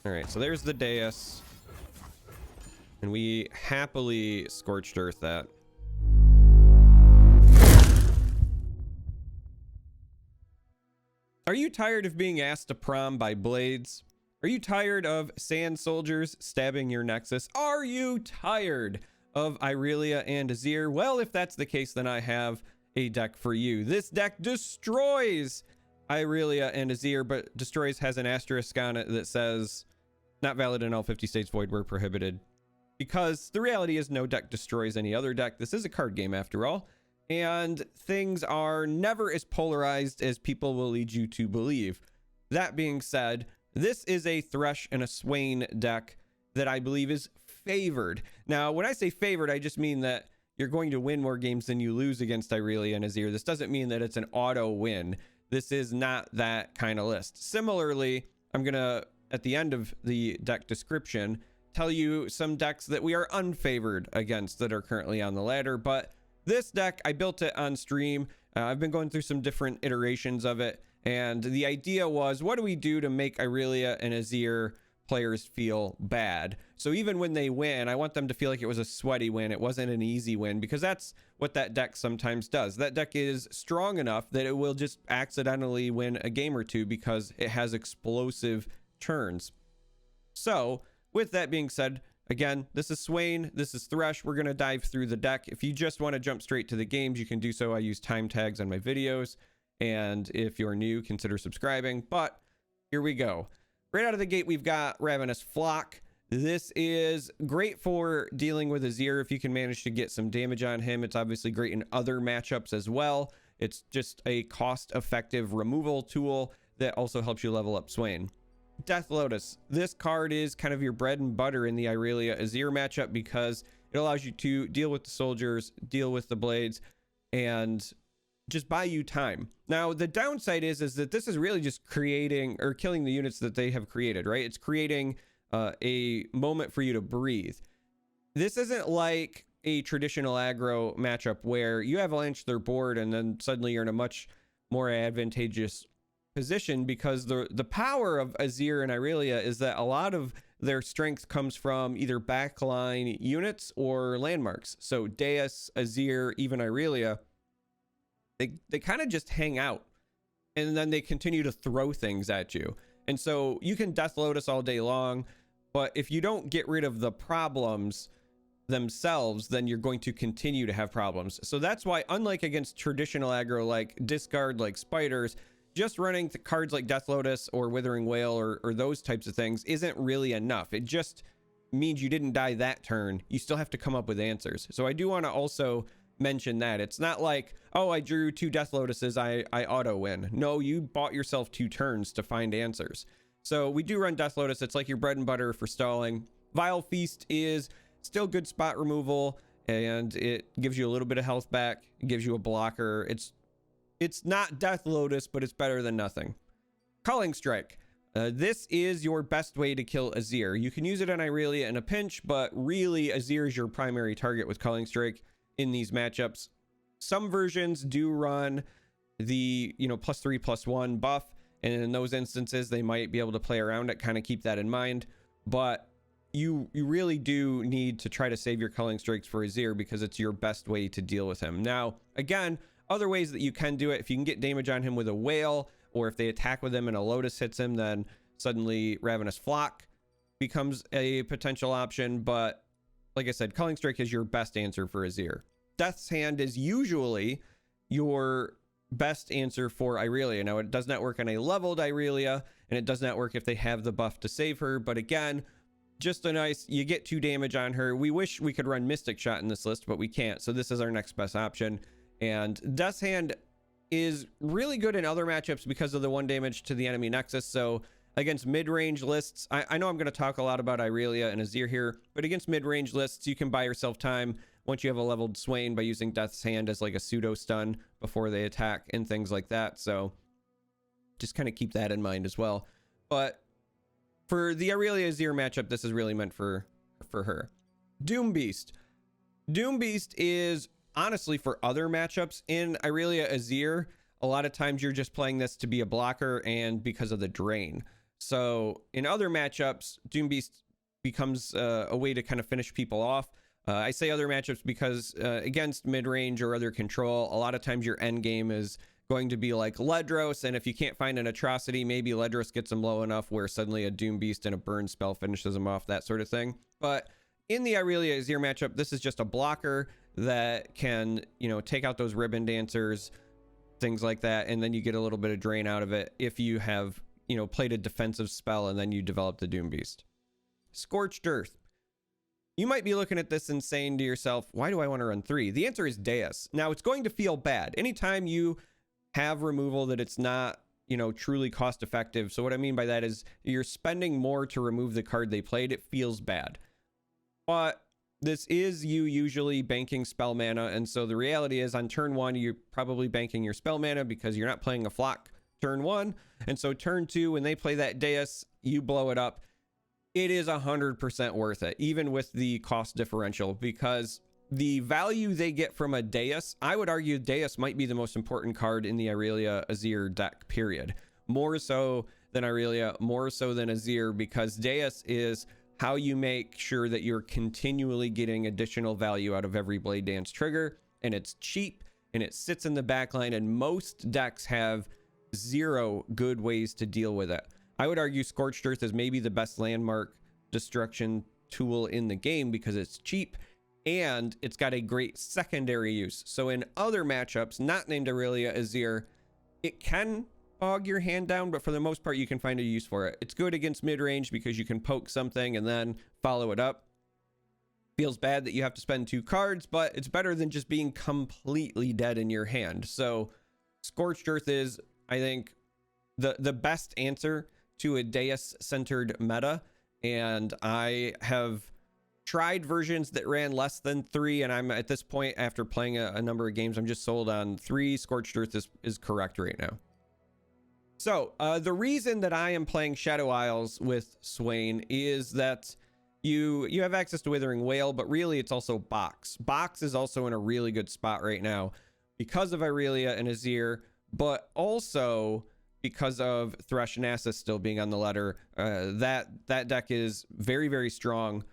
All right, so there's the dais. And we happily Scorched Earth that. Are you tired of being asked to prom by blades? Are you tired of sand soldiers stabbing your nexus? Are you tired of Irelia and Azir? Well, if that's the case, then I have a deck for you. This deck destroys Irelia and Azir, but destroys has an asterisk on it that says not valid in all 50 states, void where prohibited. Because the reality is no deck destroys any other deck. This is a card game after all. And things are never as polarized as people will lead you to believe. That being said, this is a Thresh and a Swain deck that I believe is favored. Now, when I say favored, I just mean that you're going to win more games than you lose against Irelia and Azir. This doesn't mean that it's an auto win. This is not that kind of list. Similarly, I'm going to, at the end of the deck description, tell you some decks that we are unfavored against that are currently on the ladder. But this deck, I built it on stream. I've been going through some different iterations of it. And the idea was, what do we do to make Irelia and Azir players feel bad? So even when they win, I want them to feel like it was a sweaty win. It wasn't an easy win, because that's what that deck sometimes does. That deck is strong enough that it will just accidentally win a game or two because it has explosive turns. So with that being said, again, this is Swain, this is Thresh. We're going to dive through the deck. If you just want to jump straight to the games, you can do so. I use time tags on my videos. And if you're new, consider subscribing. But here we go. Right out of the gate, we've got Ravenous Flock. This is great for dealing with Azir if you can manage to get some damage on him. It's obviously great in other matchups as well. It's just a cost-effective removal tool that also helps you level up Swain. Death Lotus. This card is kind of your bread and butter in the Irelia Azir matchup because it allows you to deal with the soldiers, deal with the blades, and just buy you time. Now, the downside is that this is really just creating or killing the units that they have created, right? It's creating a moment for you to breathe. This isn't like a traditional aggro matchup where you avalanche their board and then suddenly you're in a much more advantageous position, because the power of Azir and Irelia is that a lot of their strength comes from either backline units or landmarks. So Deus, Azir, even Irelia, they kind of just hang out and then they continue to throw things at you. And so you can Death Lotus all day long, but if you don't get rid of the problems themselves, then you're going to continue to have problems. So that's why, unlike against traditional aggro like discard, like spiders, just running cards like Death Lotus or Withering Whale or those types of things isn't really enough. It just means you didn't die that turn. You still have to come up with answers. So I do want to also mention that it's not like, oh, I drew 2 Death Lotuses, I auto win. No, you bought yourself 2 turns to find answers. So we do run Death Lotus. It's like your bread and butter for stalling. Vile Feast is still good spot removal, and it gives you a little bit of health back. It gives you a blocker. It's not Death Lotus, but it's better than nothing. Culling Strike. This is your best way to kill Azir. You can use it on Irelia in a pinch, but really Azir is your primary target with Culling Strike in these matchups. Some versions do run the, +3/+1 buff, and in those instances they might be able to play around it, kind of keep that in mind. But you really do need to try to save your Culling Strikes for Azir because it's your best way to deal with him. Now, again, other ways that you can do it, if you can get damage on him with a whale, or if they attack with him and a Lotus hits him, then suddenly Ravenous Flock becomes a potential option. But like I said, Culling Strike is your best answer for Azir. Death's Hand is usually your best answer for Irelia. Now, it does not work on a leveled Irelia, and it does not work if they have the buff to save her. But again, just a nice, you get 2 damage on her. We wish we could run Mystic Shot in this list, but we can't. So this is our next best option. And Death's Hand is really good in other matchups because of the 1 damage to the enemy nexus. So against mid-range lists, I know I'm going to talk a lot about Irelia and Azir here, but against mid-range lists, you can buy yourself time once you have a leveled Swain by using Death's Hand as like a pseudo stun before they attack and things like that. So just kind of keep that in mind as well. But for the Irelia Azir matchup, this is really meant for her. Doom Beast. Doom Beast is honestly for other matchups in Irelia Azir. A lot of times you're just playing this to be a blocker and because of the drain. So in other matchups, Doom Beast becomes a way to kind of finish people off. I say other matchups because against mid-range or other control, a lot of times your end game is going to be like Ledros, and if you can't find an atrocity, maybe Ledros gets them low enough where suddenly a Doom Beast and a burn spell finishes them off, that sort of thing. But in the Irelia Azir matchup, this is just a blocker that can, you know, take out those ribbon dancers, things like that, and then you get a little bit of drain out of it if you have, you know, played a defensive spell and then you develop the Doom Beast. Scorched Earth. You might be looking at this and saying to yourself, why do I want to run 3? The answer is Deus. Now, it's going to feel bad anytime you have removal that it's not, you know, truly cost effective. So what I mean by that is you're spending more to remove the card they played. It feels bad. But this is you usually banking spell mana, and so the reality is on turn 1 you're probably banking your spell mana because you're not playing a flock turn 1, and so turn 2 when they play that Deus, you blow it up. It is 100% worth it, even with the cost differential, because the value they get from a Deus, I would argue Deus might be the most important card in the Irelia Azir deck, period. More so than Irelia, more so than Azir, because Deus is how you make sure that you're continually getting additional value out of every Blade Dance trigger, and it's cheap, and it sits in the backline, and most decks have 0 good ways to deal with it. I would argue Scorched Earth is maybe the best landmark destruction tool in the game because it's cheap, and it's got a great secondary use. So in other matchups, not named Irelia Azir, it can bog your hand down, but for the most part, you can find a use for it. It's good against mid-range because you can poke something and then follow it up. Feels bad that you have to spend 2 cards, but it's better than just being completely dead in your hand. So Scorched Earth is, I think, the best answer to a Deus-centered meta, and I have tried versions that ran less than 3, and I'm at this point, after playing a number of games, I'm just sold on 3. Scorched Earth is correct right now. So the reason that I am playing Shadow Isles with Swain is that you have access to Withering Wail, but really it's also Box. Box is also in a really good spot right now because of Irelia and Azir, but also because of Thresh and Nasus still being on the ladder. That deck is very, very strong.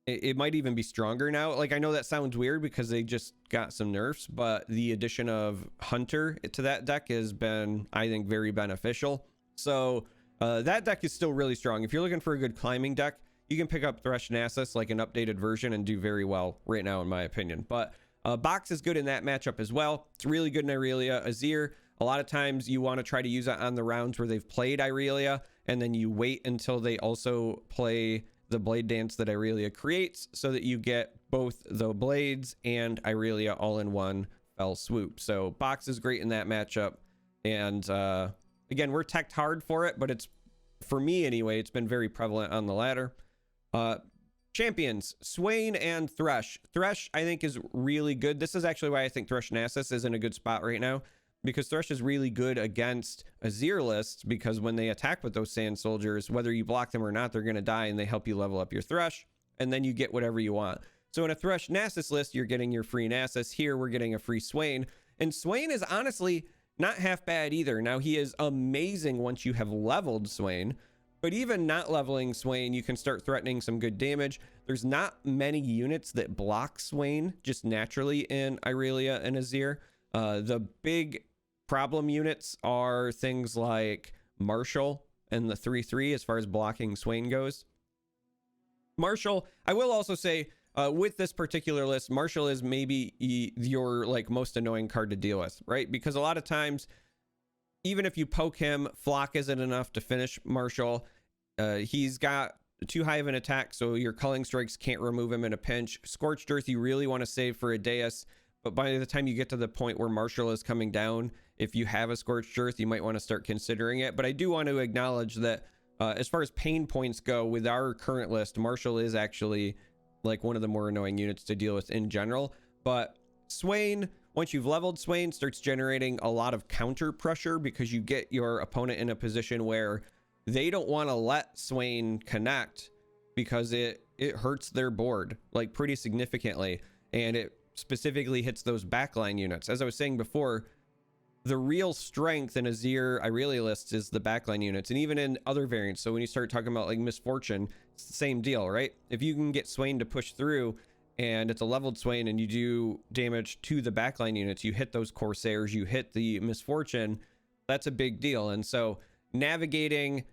It might even be stronger now. Like, I know that sounds weird because they just got some nerfs, but the addition of Hunter to that deck has been, I think, very beneficial. So that deck is still really strong. If you're looking for a good climbing deck, you can pick up Thresh Nasus, like an updated version, and do very well right now, in my opinion. But Box is good in that matchup as well. It's really good in Irelia Azir. A lot of times you want to try to use it on the rounds where they've played Irelia, and then you wait until they also play the Blade Dance that Irelia creates, so that you get both the Blades and Irelia all in one fell swoop. So Box is great in that matchup, and again, we're teched hard for it, but it's, for me anyway, it's been very prevalent on the ladder. Champions, Swain and Thresh. Thresh, I think, is really good. This is actually why I think Thresh Nasus is in a good spot right now, because Thresh is really good against Azir lists, because when they attack with those Sand Soldiers, whether you block them or not, they're going to die, and they help you level up your Thresh, and then you get whatever you want. So in a Thresh Nasus list, you're getting your free Nasus. Here, we're getting a free Swain, and Swain is honestly not half bad either. Now, he is amazing once you have leveled Swain, but even not leveling Swain, you can start threatening some good damage. There's not many units that block Swain just naturally in Irelia and Azir. The big problem units are things like Marshall and the 3/3 as far as blocking Swain goes. Marshall, I will also say, with this particular list, Marshall is maybe your like most annoying card to deal with, right? Because a lot of times, even if you poke him, Flock isn't enough to finish Marshall. He's got too high of an attack, so your Culling Strikes can't remove him in a pinch. Scorched Earth, you really want to save for a Deus, but by the time you get to the point where Marshall is coming down, if you have a Scorched Earth, you might want to start considering it. But I do want to acknowledge that as far as pain points go, with our current list, Marshall is actually like one of the more annoying units to deal with in general. But Swain, once you've leveled Swain, starts generating a lot of counter pressure, because you get your opponent in a position where they don't want to let Swain connect, because it hurts their board like pretty significantly, and it specifically hits those backline units. As I was saying before, the real strength in Azir Irelia lists is the backline units, and even in other variants. So when you start talking about like Misfortune, it's the same deal, right? If you can get Swain to push through and it's a leveled Swain and you do damage to the backline units, you hit those Corsairs, you hit the Misfortune, that's a big deal. And so navigating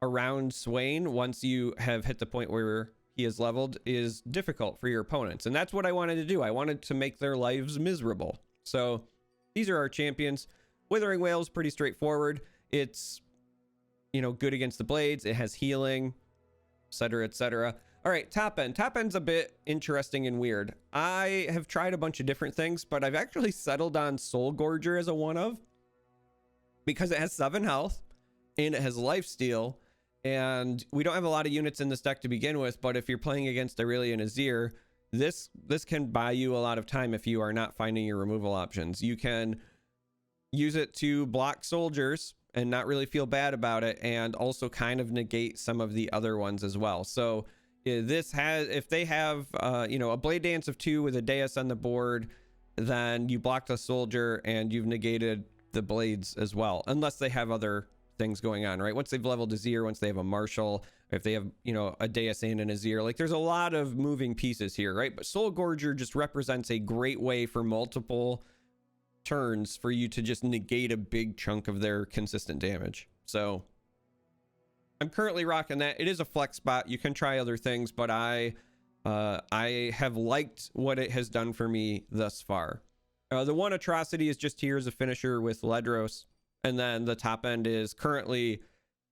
around Swain once you have hit the point where he is leveled is difficult for your opponents. And that's what I wanted to do. I wanted to make their lives miserable. So these are our champions. Withering Wail is pretty straightforward. It's, you know, good against the blades. It has healing, etc., etc. All right, top end. Top end's a bit interesting and weird. I have tried a bunch of different things, but I've actually settled on Soul Gorger as a one of, because it has 7 health and it has lifesteal, and we don't have a lot of units in this deck to begin with. But if you're playing against Irelia and Azir, this can buy you a lot of time if you are not finding your removal options. You can use it to block soldiers and not really feel bad about it, and also kind of negate some of the other ones as well. So this has, if they have you know, a Blade Dance of 2 with a Deus on the board, then you block the soldier and you've negated the blades as well, unless they have other things going on, right? Once they've leveled Azir, once they have a Marshal, if they have, you know, a Deus and an Azir, like there's a lot of moving pieces here, right? But Soul Gorger just represents a great way for multiple turns for you to just negate a big chunk of their consistent damage. So I'm currently rocking that. It is a flex spot. You can try other things, but I have liked what it has done for me thus far. The one atrocity is just here as a finisher with Ledros, and then the top end is currently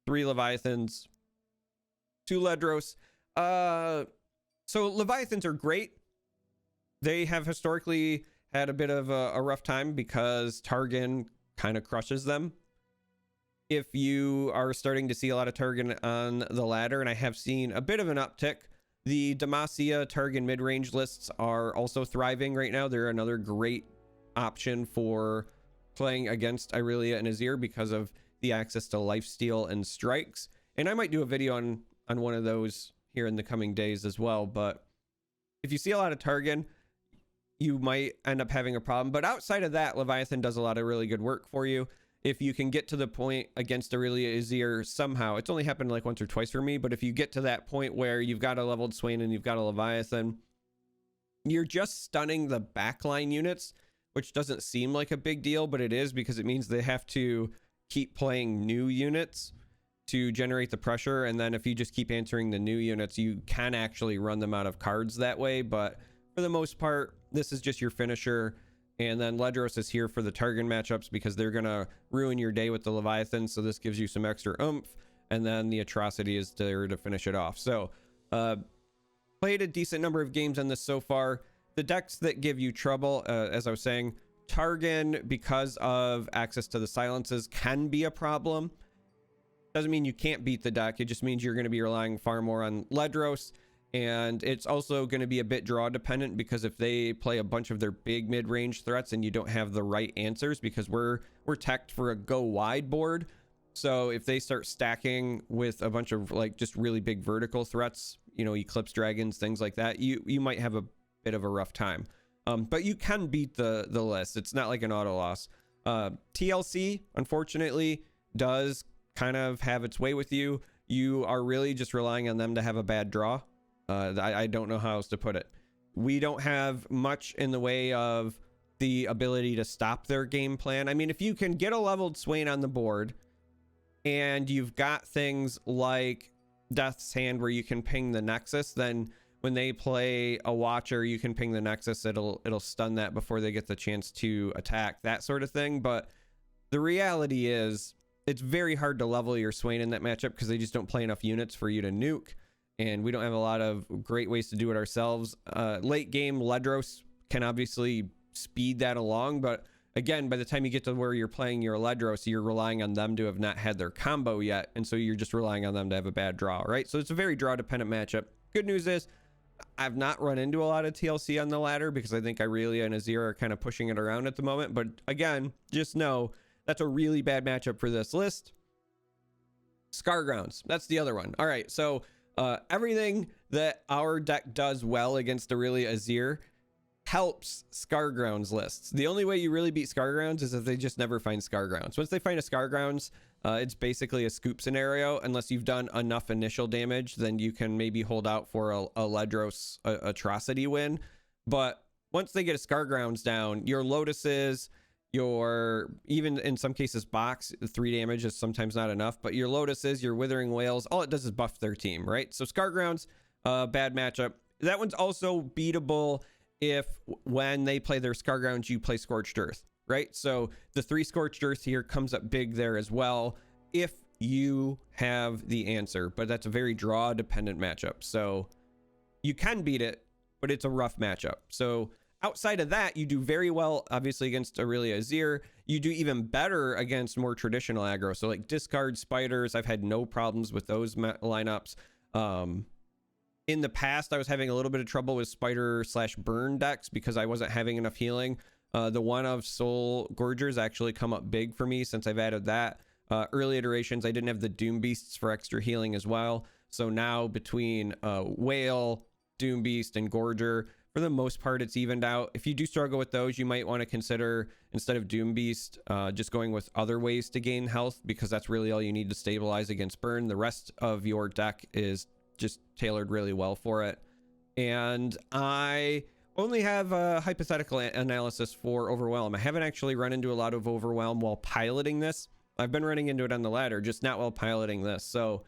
3 Leviathans, 2 Ledros. So Leviathans are great. They have historically had a bit of a rough time because Targon kind of crushes them. If you are starting to see a lot of Targon on the ladder, and I have seen a bit of an uptick, the Demacia Targon mid-range lists are also thriving right now. They're another great option for playing against Irelia and Azir because of the access to lifesteal and strikes. And I might do a video on one of those here in the coming days as well. But if you see a lot of Targon, you might end up having a problem. But outside of that, Leviathan does a lot of really good work for you. If you can get to the point against Irelia Azir somehow, it's only happened like once or twice for me, but if you get to that point where you've got a leveled Swain and you've got a Leviathan, you're just stunning the backline units, which doesn't seem like a big deal, but it is, because it means they have to keep playing new units to generate the pressure. And then if you just keep answering the new units, you can actually run them out of cards that way. But for the most part, this is just your finisher. And then Ledros is here for the Targon matchups because they're going to ruin your day with the Leviathan. So this gives you some extra oomph. And then the atrocity is there to finish it off. So played a decent number of games on this so far. The decks that give you trouble, as I was saying, Targon, because of access to the silences, can be a problem. Doesn't mean you can't beat the deck. It just means you're going to be relying far more on Ledros. And it's also going to be a bit draw dependent, because if they play a bunch of their big mid-range threats and you don't have the right answers, because we're teched for a go wide board. So if they start stacking with a bunch of like just really big vertical threats, you know, Eclipse Dragons, things like that, you might have a bit of a rough time. But you can beat the list. It's not like an auto loss. TLC, unfortunately, does kind of have its way with you. You are really just relying on them to have a bad draw. I don't know how else to put it. We don't have much in the way of the ability to stop their game plan. I mean, if you can get a leveled Swain on the board and you've got things like Death's Hand where you can ping the Nexus, then when they play a Watcher, you can ping the Nexus. It'll stun that before they get the chance to attack, that sort of thing. But the reality is it's very hard to level your Swain in that matchup because they just don't play enough units for you to nuke. And we don't have a lot of great ways to do it ourselves. Late game, Ledros can obviously speed that along. But again, by the time you get to where you're playing your Ledros, you're relying on them to have not had their combo yet. And so you're just relying on them to have a bad draw, right? So it's a very draw dependent matchup. Good news is I've not run into a lot of TLC on the ladder because I think Irelia and Azir are kind of pushing it around at the moment. But again, just know that's a really bad matchup for this list. Scargrounds, that's the other one. All right, so everything that our deck does well against Irelia Azir helps Scargrounds lists. The only way you really beat Scargrounds is if they just never find Scargrounds. Once they find a Scargrounds, it's basically a scoop scenario. Unless you've done enough initial damage, then you can maybe hold out for a Ledros atrocity win. But once they get a Scargrounds down, your Lotuses, your, even in some cases box, 3 damage is sometimes not enough, but your Lotuses, your Withering Whales, all it does is buff their team, right? So Scargrounds, bad matchup. That one's also beatable if when they play their Scargrounds, you play Scorched Earth, right? So the 3 Scorched Earth here comes up big there as well if you have the answer, but that's a very draw dependent matchup. So you can beat it, but it's a rough matchup. So outside of that, you do very well, obviously, against Irelia Azir. You do even better against more traditional aggro. So like discard spiders, I've had no problems with those lineups. In the past, I was having a little bit of trouble with spider / burn decks because I wasn't having enough healing. The one of Soul Gorgers actually come up big for me since I've added that. Early iterations, I didn't have the Doom Beasts for extra healing as well. So now between Whale, Doom Beast, and Gorger, for the most part, it's evened out. If you do struggle with those, you might want to consider, instead of Doom Beast, just going with other ways to gain health, because that's really all you need to stabilize against burn. The rest of your deck is just tailored really well for it. And I only have a hypothetical analysis for Overwhelm. I haven't actually run into a lot of Overwhelm while piloting this. I've been running into it on the ladder, just not while piloting this. So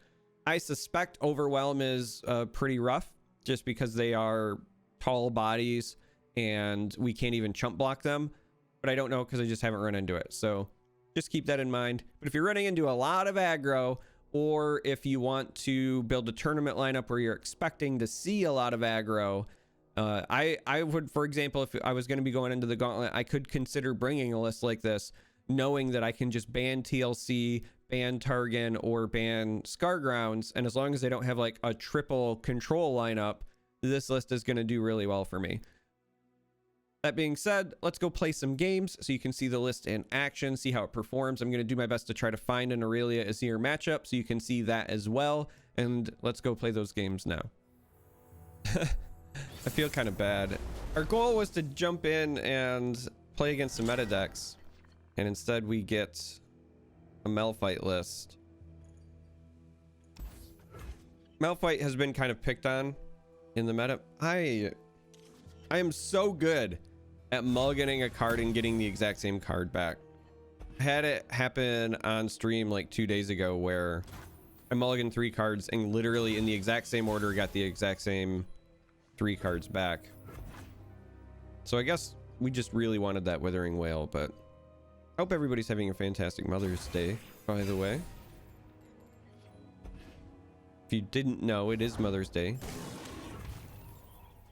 I suspect Overwhelm is pretty rough, just because they are tall bodies and we can't even chump block them. But I don't know because I just haven't run into it. So just keep that in mind. But if you're running into a lot of aggro, or if you want to build a tournament lineup where you're expecting to see a lot of aggro, I would, for example, if I was going to be going into the gauntlet, I could consider bringing a list like this, knowing that I can just ban TLC, ban Targan, or ban Scargrounds, and as long as they don't have like a triple control lineup, this list is going to do really well for me. That being said, let's go play some games so you can see the list in action, see how it performs. I'm going to do my best to try to find an Irelia Azir matchup so you can see that as well. And let's go play those games now. I feel kind of bad. Our goal was to jump in and play against some meta decks, and instead we get a Malphite list. Malphite has been kind of picked on in the meta. I am so good at mulliganing a card and getting the exact same card back. I had it happen on stream like 2 days ago where I mulliganed 3 cards and literally in the exact same order got the exact same 3 cards back. So I guess we just really wanted that Withering Whale, but I hope everybody's having a fantastic Mother's Day, by the way. If you didn't know, it is Mother's Day.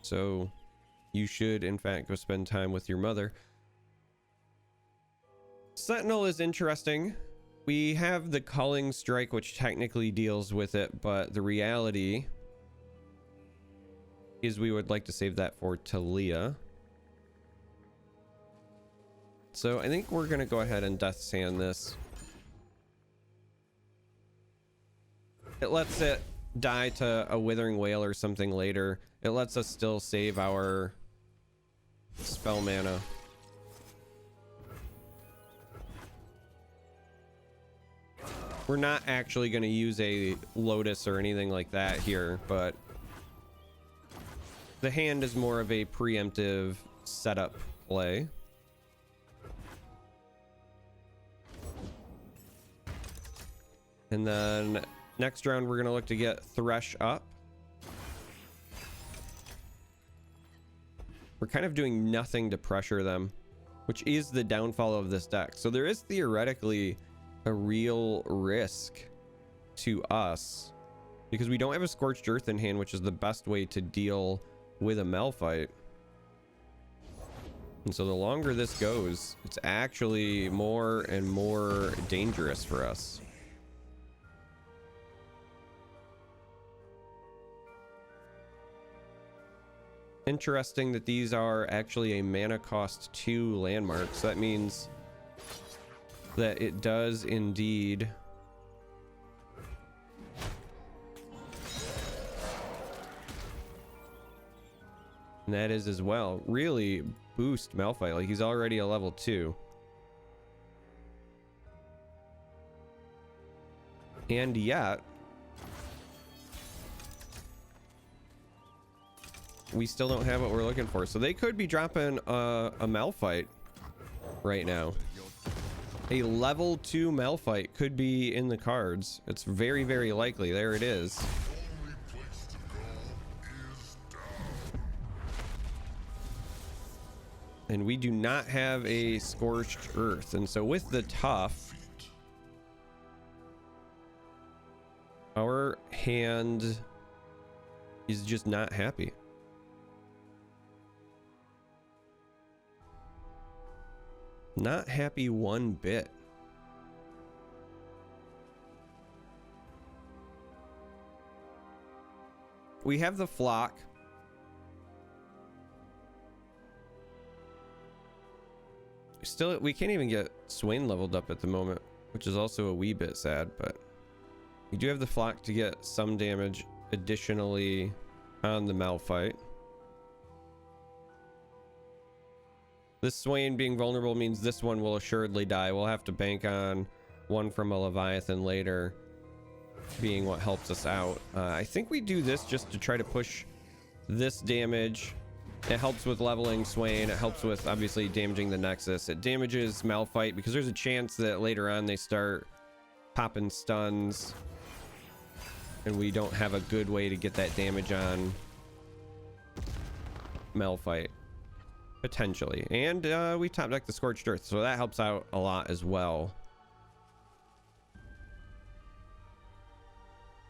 So you should, in fact, go spend time with your mother. Sentinel is interesting. We have the Culling Strike, which technically deals with it, but the reality is we would like to save that for Talia. So I think we're going to go ahead and Death Sand this. It lets it die to a Withering Whale or something later. It lets us still save our spell mana. We're not actually going to use a Lotus or anything like that here, but the hand is more of a preemptive setup play. And then next round we're going to look to get Thresh up. We're kind of doing nothing to pressure them, which is the downfall of this deck. So there is theoretically a real risk to us because we don't have a Scorched Earth in hand, which is the best way to deal with a Malphite. And so the longer this goes, it's actually more and more dangerous for us. Interesting that these are actually a mana cost 2 landmarks. That means that it does indeed And that is as well. Really boost Malphite. Like, he's already a level 2. And yet, we still don't have what we're looking for. So they could be dropping a Malphite right now. A level 2 Malphite could be in the cards. It's very, very likely. There it is. And we do not have a Scorched Earth. And so with the tough, our hand is just not happy. Not happy one bit. We have the flock. Still, we can't even get Swain leveled up at the moment, which is also a wee bit sad, but we do have the flock to get some damage additionally on the Malphite. This Swain being vulnerable means this one will assuredly die. We'll have to bank on one from a Leviathan later being what helps us out. I think we do this just to try to push this damage. It helps with leveling Swain. It helps with obviously damaging the Nexus. It damages Malphite because there's a chance that later on they start popping stuns and we don't have a good way to get that damage on Malphite. Potentially. And we top deck the Scorched Earth, so that helps out a lot as well.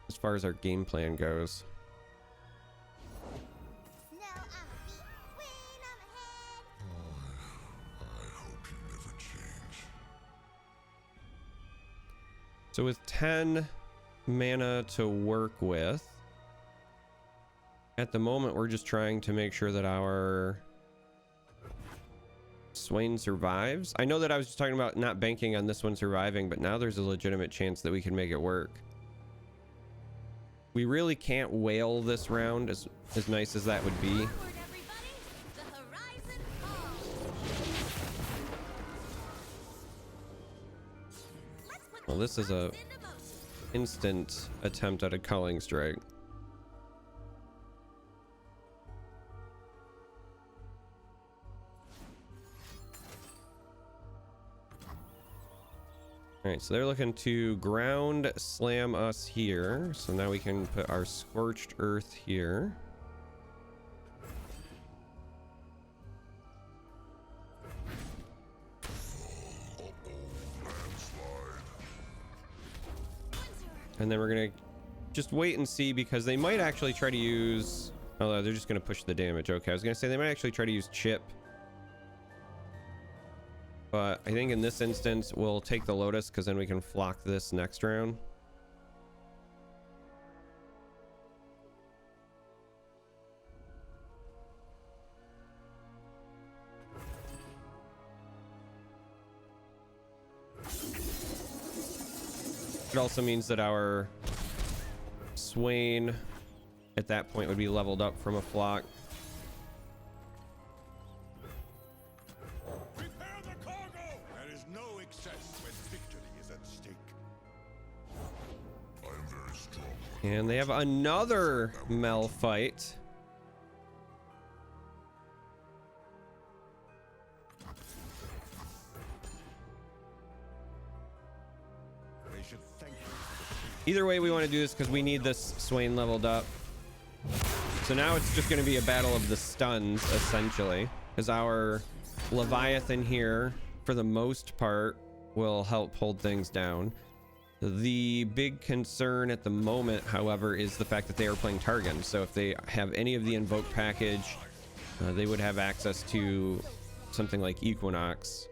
As far as our game plan goes. So with 10 mana to work with, at the moment we're just trying to make sure that our Swain survives. I know that I was just talking about not banking on this one surviving, but now there's a legitimate chance that we can make it work. We really can't whale this round, as nice as that would be. Well, this is a instant attempt at a culling strike. All right, so they're looking to ground slam us here. So now we can put our Scorched Earth here. And then we're gonna just wait and see, because they might actually try to use, oh, they're just gonna push the damage. Okay, I was gonna say they might actually try to use chip, but I think in this instance we'll take the Lotus, because then we can flock this next round. It also means that our Swain at that point would be leveled up from a flock. Prepare the cargo! There is no excess when victory is at stake. I am very strong. And they have another Malphite. Either way, we want to do this because we need this Swain leveled up. So now it's just going to be a battle of the stuns, essentially, because our Leviathan here, for the most part, will help hold things down. The big concern at the moment, however, is the fact that they are playing Targon. So if they have any of the Invoke package, they would have access to something like Equinox.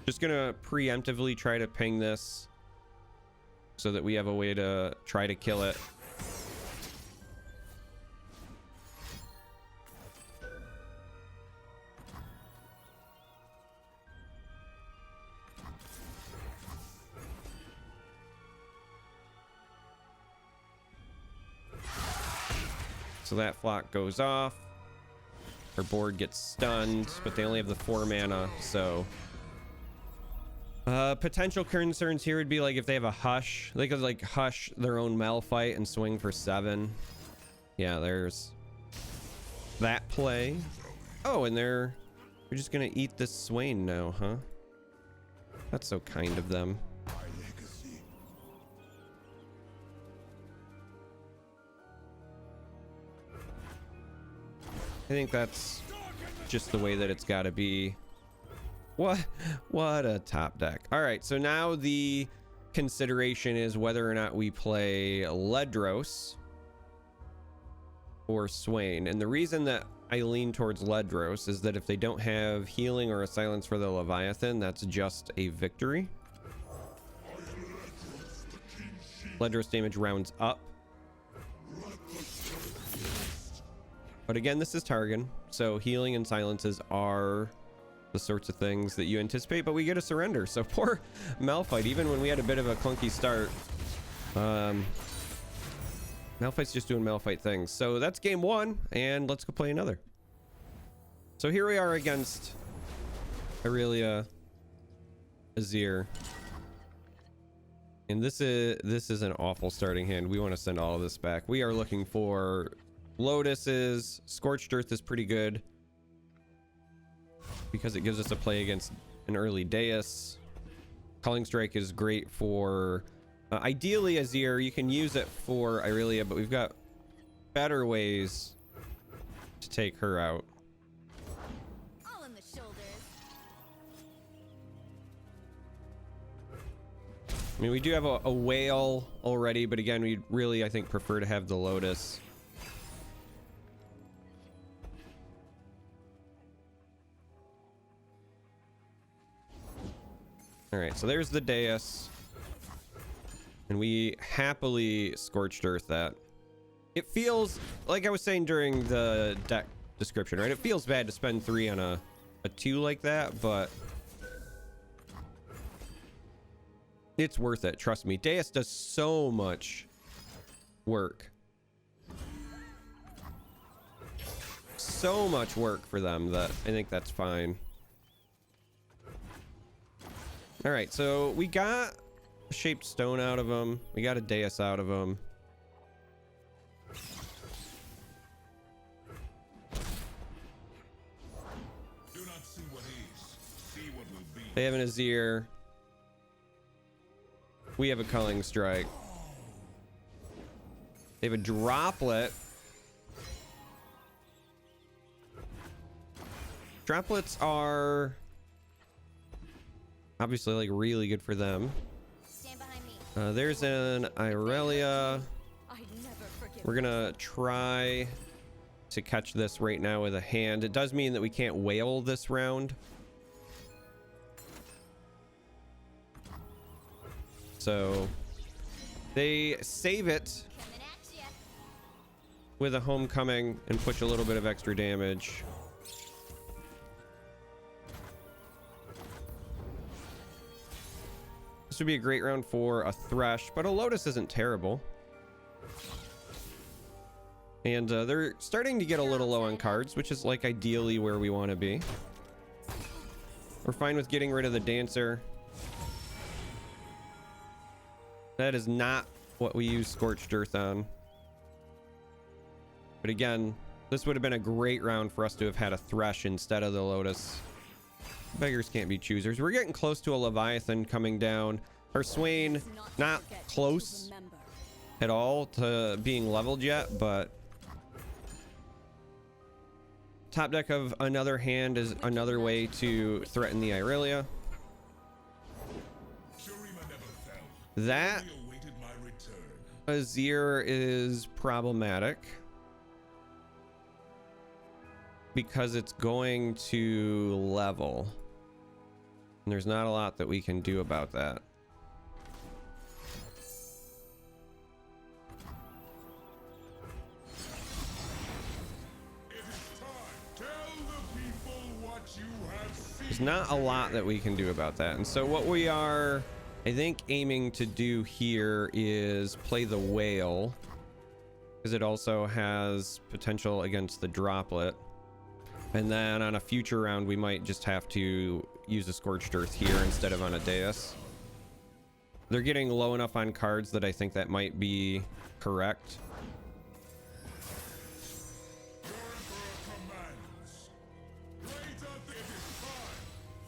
Just gonna preemptively try to ping this so that we have a way to try to kill it. So that flock goes off. Our board gets stunned, but they only have the 4 mana, so potential concerns here would be like if they have a hush, they could like hush their own Malphite and swing for 7. Yeah, there's that play. Oh, and they're just gonna eat this Swain now, huh? That's so kind of them. I think that's just the way that it's got to be. What a top deck. All right, so now the consideration is whether or not we play Ledros or Swain. And the reason that I lean towards Ledros is that if they don't have healing or a silence for the Leviathan, that's just a victory. Ledros damage rounds up. But again, this is Targon, so healing and silences are the sorts of things that you anticipate, but we get a surrender. So poor Malphite, even when we had a bit of a clunky start, Malphite's just doing Malphite things. So that's game 1, and let's go play another. So here we are against Irelia Azir. And this is an awful starting hand. We want to send all of this back. We are looking for Lotuses. Scorched Earth is pretty good because it gives us a play against an early Deus. Culling Strike is great for ideally Azir. You can use it for Irelia, but we've got better ways to take her out. All in the shoulders. I mean, we do have a whale already, but again, we'd really, I think, prefer to have the Lotus. All right, so there's the Deus, and we happily Scorched Earth that. It feels like I was saying during the deck description, right? It feels bad to spend 3 on a 2 like that, but it's worth it. Trust me. Deus does so much work. So much work for them that I think that's fine. All right, so we got a shaped stone out of him. We got a Deus out of him. Do not see what is, see what will be. They have an Azir. We have a Culling Strike. They have a Droplet. Droplets are obviously like really good for them. Stand behind me. There's an Irelia. I'd never forgive. We're gonna try to catch this right now with a hand. It does mean that we can't whale this round. So they save it Coming at ya. with a homecoming and push a little bit of extra damage. This would be a great round for a Thresh, but a Lotus isn't terrible. And they're starting to get a little low on cards, which is like ideally where we want to be. We're fine with getting rid of the Dancer. That is not what we use Scorched Earth on. But again, this would have been a great round for us to have had a Thresh instead of the Lotus. Beggars can't be choosers. We're getting close to a Leviathan coming down. Our Swain, not close at all to being leveled yet, but top deck of another hand is another way to threaten the Irelia. That Azir is problematic because it's going to level. And there's not a lot that we can do about that. There's not a lot that we can do about that. And so what we are, I think, aiming to do here is play the whale because it also has potential against the droplet. And then on a future round, we might just have to use a Scorched Earth here instead of on a dais. They're getting low enough on cards that I think that might be correct.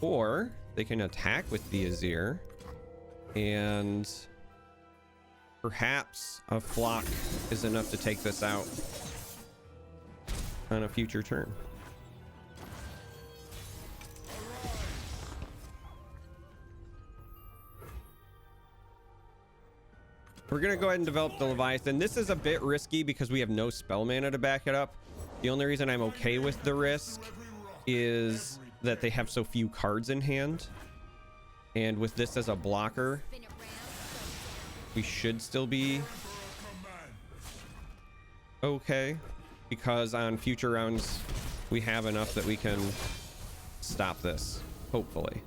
Or they can attack with the Azir, and perhaps a flock is enough to take this out on a future turn. We're gonna go ahead and develop the Leviathan. This is a bit risky because we have no spell mana to back it up. The only reason I'm okay with the risk is that they have so few cards in hand, and with this as a blocker, we should still be okay, because on future rounds we have enough that we can stop this, hopefully.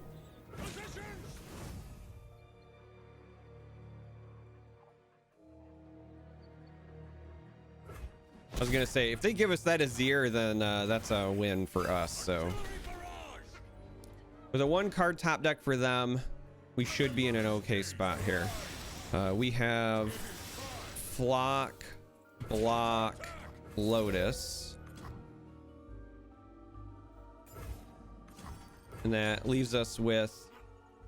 I was gonna say, if they give us that Azir, then that's a win for us. So with a 1-card top deck for them, we should be in an okay spot here. We have Flock, Block, Lotus, and that leaves us with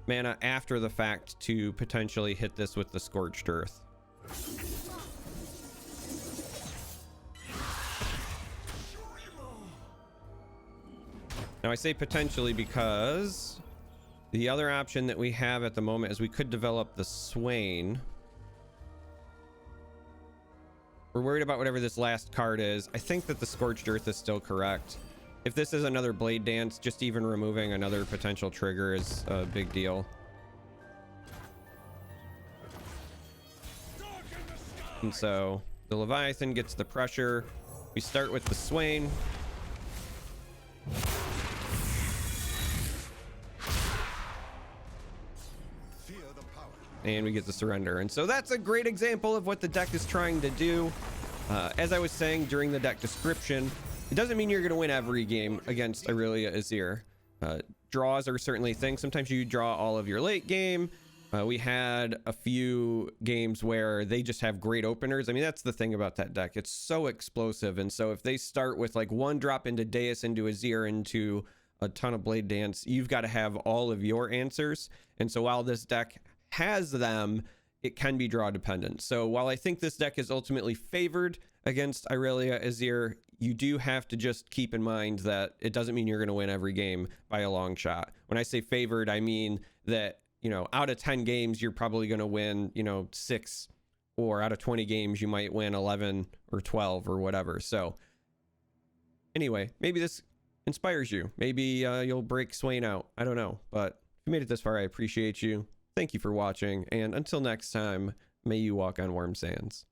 mana after the fact to potentially hit this with the Scorched Earth. Now I say potentially because the other option that we have at the moment is we could develop the Swain. We're worried about whatever this last card is. I think that the Scorched Earth is still correct. If this is another Blade Dance, just even removing another potential trigger is a big deal. And so the Leviathan gets the pressure. We start with the Swain. And we get the surrender. And so that's a great example of what the deck is trying to do. As I was saying during the deck description, it doesn't mean you're going to win every game against Irelia Azir. Draws are certainly things. Sometimes you draw all of your late game. We had a few games where they just have great openers. I mean, that's the thing about that deck. It's so explosive. And so if they start with like 1 drop into Dais, into Azir, into a ton of Blade Dance, you've got to have all of your answers. And so while this deck has them, it can be draw dependent. So while I think this deck is ultimately favored against Irelia Azir, you do have to just keep in mind that it doesn't mean you're going to win every game by a long shot. When I say favored, I mean that, you know, out of 10 games, you're probably going to win, 6, or out of 20 games, you might win 11 or 12 or whatever. So anyway, maybe this inspires you. Maybe you'll break Swain out. I don't know. But if you made it this far, I appreciate you. Thank you for watching. And until next time, may you walk on warm sands.